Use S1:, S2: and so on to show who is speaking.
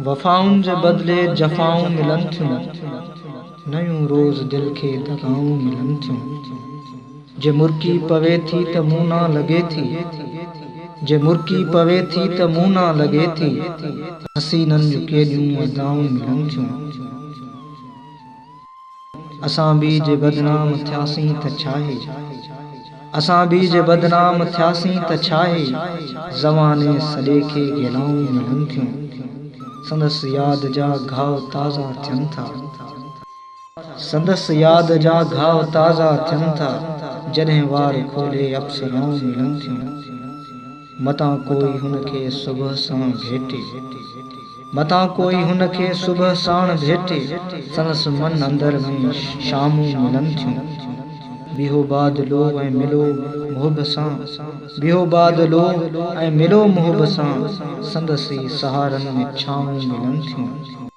S1: वफ़ाउनि जे बदिले जफ़ाऊं मिलन थियूं, नयूं रोज़ दिल खे दगाऊं मिलन थियूं। जे मुर्की पवे थी त मुंहुं न लॻे थी, जे मुर्की पवे थी त मुंहुं न लॻे थी, हसीननि जूं केॾियूं अदाऊं मिलन थियूं। असां बि जे बदनाम थियासीं त छाहे, असां बि जे बदनाम थियासीं त छाहे, ज़माने सॼे खे गिलाऊं मिलन थियूं। संदसि याद जा घाव ताज़ा थियनि था, संदसि याद जा घाव ताज़ा थियनि था, जॾहिं वार खोले अप्सराऊं मिलन थियूं। मतां कोई हुनखे सुबुह सां भेटे, मतां कोई हुनखे सुबुह साण भेटे, संदसि मन अंदर में शामूं मिलन थियूं। बीहो बादलो ऐं मिलो मुहब सां, बीहो बादलो ऐं मिलो मुहब सां, संदसि सहारनि में छाऊं मिलन थियूं।